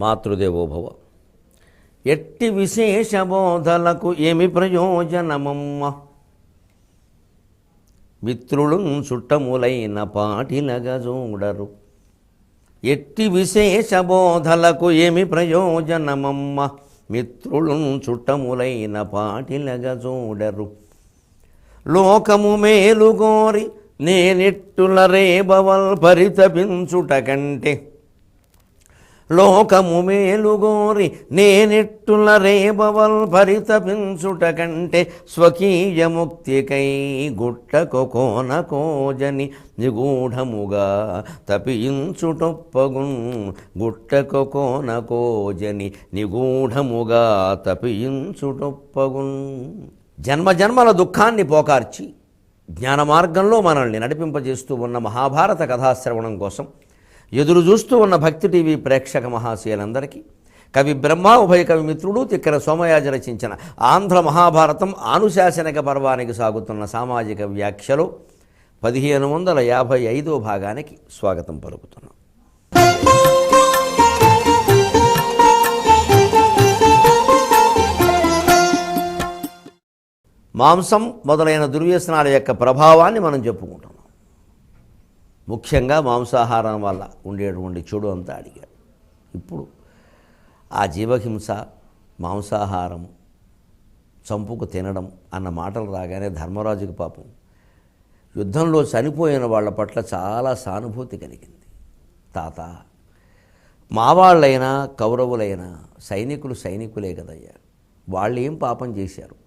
మాతృదేవోభవ. ఎట్టి విశేష బోధలకు ఏమి ప్రయోజనమమ్మ, మిత్రులు చుట్టములైన పాటిలగా చూడరు. ఎట్టి విశేష బోధలకు ఏమి ప్రయోజనమమ్మ, మిత్రులు చుట్టములైన పాటిలగా చూడరు. లోకము మేలుగోరి నేనెట్టుల రేబవల్ పరితపించుట కంటే, లోకము మేలుగోరి నేనెట్టుల రేబవల్ పరితపించుట కంటే, స్వకీయ ముక్తికై గుట్టకు కోన కోజని నిగూఢముగా తపించుటొప్పగున్. గుట్టకు కోన కోజని నిగూఢముగా తపించుటొప్పగున్. జన్మజన్మల దుఃఖాన్ని పోకార్చి జ్ఞాన మార్గంలో మనల్ని నడిపింపజేస్తూ ఉన్న మహాభారత కథాశ్రవణం కోసం ఎదురు చూస్తూ ఉన్న భక్తి టీవీ ప్రేక్షక మహాశయులందరికీ కవి బ్రహ్మ, ఉభయ కవి మిత్రుడు తిక్కన సోమయాజి రచించిన ఆంధ్ర మహాభారతం ఆనుశాసనిక పర్వానికి సాగుతున్న సామాజిక వ్యాఖ్యలో 1555వ భాగానికి స్వాగతం పలుకుతున్నాం. మాంసం మొదలైన దుర్వ్యసనాల యొక్క ప్రభావాన్ని మనం చెప్పుకుంటున్నాం. ముఖ్యంగా మాంసాహారం వల్ల ఉండేటువంటి చెడు అంతా అడిగాడు. ఇప్పుడు ఆ జీవహింస, మాంసాహారం, చంపుకు తినడం అన్న మాటలు రాగానే ధర్మరాజుకి పాపం యుద్ధంలో చనిపోయిన వాళ్ళ పట్ల చాలా సానుభూతి కలిగింది. తాత, మా వాళ్ళైనా కౌరవులైనా సైనికులే కదయ్యా, వాళ్ళు ఏం పాపం చేశారు,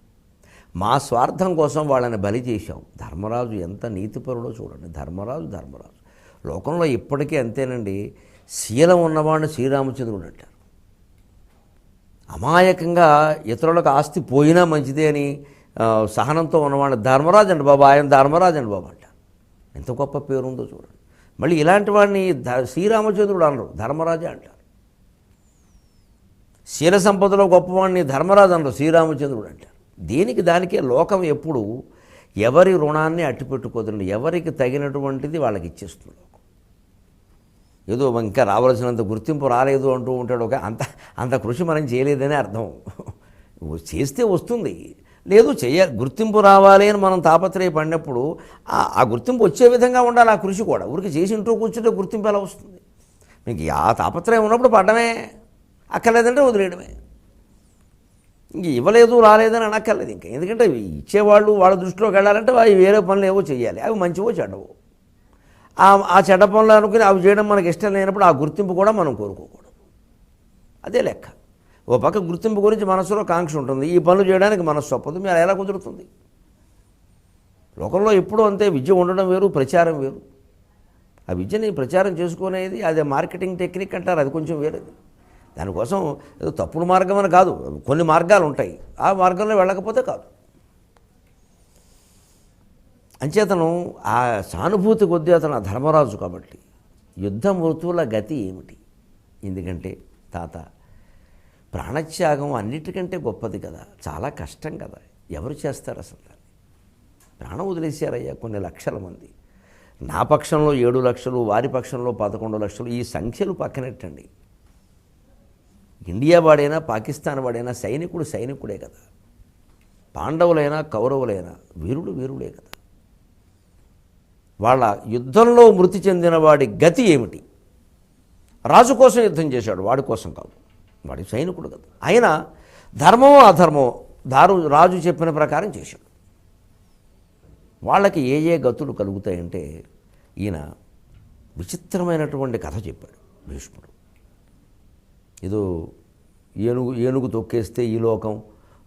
మా స్వార్థం కోసం వాళ్ళని బలి చేశాం. ధర్మరాజు ఎంత నీతిపరుడో చూడండి. ధర్మరాజు లోకంలో ఇప్పటికీ అంతేనండి. శీలం ఉన్నవాడిని శ్రీరామచంద్రుడు అంటారు. అమాయకంగా ఇతరులకు ఆస్తి పోయినా మంచిదే అని సహనంతో ఉన్నవాడిని ధర్మరాజు అండి బాబా, ఆయన ధర్మరాజు అండి బాబా అంటారు. ఎంత గొప్ప పేరు ఉందో చూడండి. మళ్ళీ ఇలాంటి వాడిని శ్రీరామచంద్రుడు అనరు, ధర్మరాజే అంటారు. శీల సంపదలో గొప్పవాడిని ధర్మరాజు అనరు, శ్రీరామచంద్రుడు అంటారు. దానికే లోకం ఎప్పుడు ఎవరి రుణాన్ని అట్టిపెట్టుకోదండి. ఎవరికి తగినటువంటిది వాళ్ళకి ఇచ్చేస్తుంది లోకం. ఏదో ఇంకా రావాల్సినంత గుర్తింపు రాలేదు అంటూ ఉంటాడు. అంత కృషి మనం చేయలేదని అర్థం. చేస్తే వస్తుంది, లేదు చేయాలి. గుర్తింపు రావాలి అని మనం తాపత్రయపడినప్పుడు ఆ గుర్తింపు వచ్చే విధంగా ఉండాలి. ఆ కృషి కూడా ఊరికి చేసి ఇంట్లో కూర్చుంటే గుర్తింపు ఎలా వస్తుంది? మీకు ఆ తాపత్రయం ఉన్నప్పుడు పడ్డమే, అక్కర్లేదంటే వదిలేయడమే. ఇంక ఇవ్వలేదు రాలేదని అనక్కర్లేదు ఇంకా. ఎందుకంటే ఇచ్చేవాళ్ళు వాళ్ళ దృష్టిలోకి వెళ్ళాలంటే అవి వేరే పనులు ఏవో చేయాలి. అవి మంచివో చెడ్డవో. ఆ చెడ్డ పనులు అనుకుని అవి చేయడం మనకి ఇష్టం లేనప్పుడు ఆ గుర్తింపు కూడా మనం కోరుకోకూడదు. అదే లెక్క. ఓ పక్క గుర్తింపు గురించి మనసులో కాంక్ష ఉంటుంది, ఈ పనులు చేయడానికి మనసు ఒప్పదు. మీరు ఎలా కుదురుతుంది? లోకంలో ఎప్పుడూ అంతే. విద్య ఉండడం వేరు, ప్రచారం వేరు. ఆ విద్యని ప్రచారం చేసుకునేది అదే మార్కెటింగ్ టెక్నిక్ అంటారు, అది కొంచెం వేరేది. దానికోసం ఏదో తప్పుడు మార్గం అని కాదు, కొన్ని మార్గాలు ఉంటాయి. ఆ మార్గంలో వెళ్ళకపోతే కాదు. అంచేతను ఆ సానుభూతి కొద్దీ అతను ధర్మరాజు కాబట్టి యుద్ధ మృతువుల గతి ఏమిటి? ఎందుకంటే తాత, ప్రాణత్యాగం అన్నిటికంటే గొప్పది కదా, చాలా కష్టం కదా, ఎవరు చేస్తారు అసలు దాన్ని? ప్రాణం వదిలేశారయ్యా కొన్ని లక్షల మంది. నా పక్షంలో 7 లక్షలు, వారి పక్షంలో 11 లక్షలు. ఈ సంఖ్యలు పక్కనెట్టండి. ఇండియా వాడైనా పాకిస్తాన్ వాడైనా సైనికుడే కదా. పాండవులైనా కౌరవులైనా వీరులే కదా. వాళ్ళ యుద్ధంలో మృతి చెందిన వాడి గతి ఏమిటి? రాజు కోసం యుద్ధం చేశాడు, వాడి కోసం కాదు. వాడి సైనికుడు కదా. అయినా ధర్మమో అధర్మమో రాజు చెప్పిన ప్రకారం చేశాడు. వాళ్ళకి ఏ గతులు కలుగుతాయంటే ఈయన విచిత్రమైనటువంటి కథ చెప్పాడు భీష్ముడు. ఏదో ఏనుగు తొక్కేస్తే ఈ లోకం,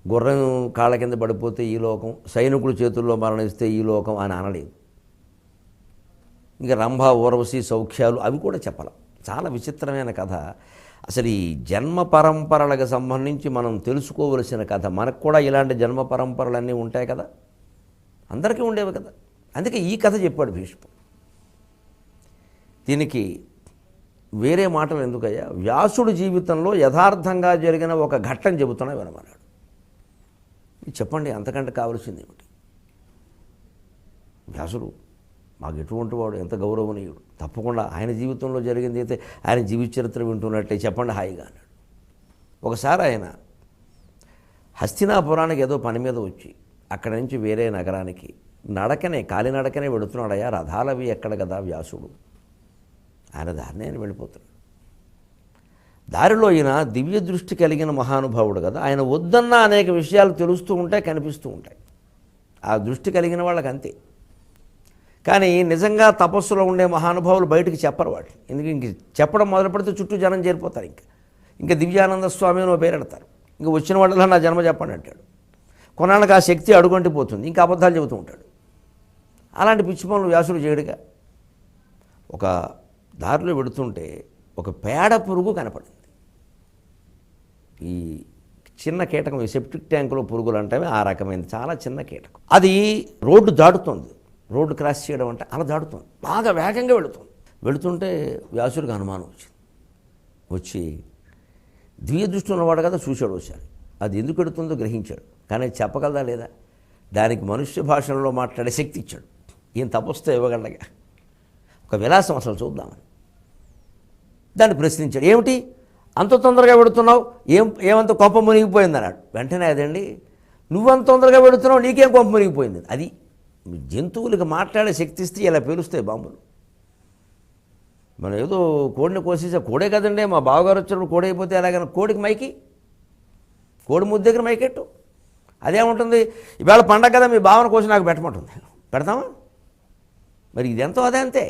గుర్రం కాళ్ళ కింద పడిపోతే ఈ లోకం, సైనికుల చేతుల్లో మరణిస్తే ఈ లోకం అని అనలేదు. ఇంకా రంభ, ఊర్వశి సౌఖ్యాలు అవి కూడా చెప్పాలి. చాలా విచిత్రమైన కథ. అసలు ఈ జన్మ పరంపరలకు సంబంధించి మనం తెలుసుకోవలసిన కథ. మనకు కూడా ఇలాంటి జన్మ పరంపరలన్నీ ఉంటాయి కదా, అందరికీ ఉండేవి కదా. అందుకే ఈ కథ చెప్పాడు భీష్ముడు. దీనికి వేరే మాటలు ఎందుకయ్యా? వ్యాసుడి జీవితంలో యథార్థంగా జరిగిన ఒక ఘట్టం చెబుతున్నా వినమన్నాడు. చెప్పండి, అంతకంటే కావలసింది ఏమిటి? వ్యాసుడు మాకు ఎటువంటి వాడు, ఎంత గౌరవనీయుడు. తప్పకుండా ఆయన జీవితంలో జరిగింది అయితే ఆయన జీవిత చరిత్ర వింటున్నట్టే చెప్పండి హాయిగా అన్నాడు. ఒకసారి ఆయన హస్తినాపురానికి ఏదో పని మీద వచ్చి అక్కడి నుంచి వేరే నగరానికి కాలినడకనే వెళుతున్నాడయ్యా, రథాలవి ఎక్కడ కదా వ్యాసుడు, ఆయన దారిని ఆయన వెళ్ళిపోతున్నాడు. దారిలో ఈయన దివ్య దృష్టి కలిగిన మహానుభావుడు కదా, ఆయన వద్దన్న అనేక విషయాలు తెలుస్తూ ఉంటాయి, కనిపిస్తూ ఉంటాయి. ఆ దృష్టి కలిగిన వాళ్ళకి అంతే. కానీ నిజంగా తపస్సులో ఉండే మహానుభావులు బయటికి చెప్పరు వాటి. ఎందుకు ఇంక చెప్పడం మొదలు పెడితే చుట్టూ జనం చేరిపోతారు. ఇంకా దివ్యానంద స్వామి అని పేరెడతారు. ఇంక వచ్చిన వాళ్ళ నా జన్మ చెప్పండి అంటాడు. కొన్నాళ్ళకి ఆ శక్తి అడుగంటి పోతుంది, ఇంకా అబద్ధాలు చెబుతూ ఉంటాడు. అలాంటి పిచ్చి పనులు వ్యాసుడు చేయడుగా. ఒక దారిలో వెడుతుంటే ఒక పేడ పురుగు కనపడింది. ఈ చిన్న కీటకం, ఈ సెప్టిక్ ట్యాంకులో పురుగులు అంటే ఆ రకమైన చాలా చిన్న కీటకం. అది రోడ్డు దాటుతుంది. రోడ్డు క్రాస్ చేయడం అంటే అలా దాటుతుంది, బాగా వేగంగా వెళుతుంటే వ్యాసుడికి అనుమానం వచ్చి దివ్య దృష్టి ఉన్నవాడు కదా చూశాడు ఒకసారి. అది ఎందుకు ఎడుతుందో గ్రహించాడు. కానీ చెప్పగలదా లేదా, దానికి మనుష్య భాషలో మాట్లాడే శక్తి ఇచ్చాడు. ఈయన తపస్సుతో ఇవ్వగలగా ఒక విలాసం అసలు చూద్దామని దాన్ని ప్రశ్నించాడు. ఏమిటి అంత తొందరగా పెడుతున్నావు, ఏమంత కొంప మునిగిపోయింది అన్నాడు. వెంటనే అదండి, నువ్వంత తొందరగా పెడుతున్నావు, నీకేం కొంప మునిగిపోయింది. అది జంతువులకు మాట్లాడే శక్తి ఇస్తే ఇలా పేలుస్తాయి బాంబులు. మనం ఏదో కోడిని కోసేసా, కోడే కదండి, మా బావగారు వచ్చినప్పుడు కోడి అయిపోతే ఎలాగైనా కోడికి మైకి, కోడి ముద్దు దగ్గర మైకెట్టు. అదేముంటుంది, ఇవాళ పండగ కదా మీ బావను కోసి నాకు పెట్టమంటుంది, పెడతామా? మరి ఇదెంతో అదే అంతే.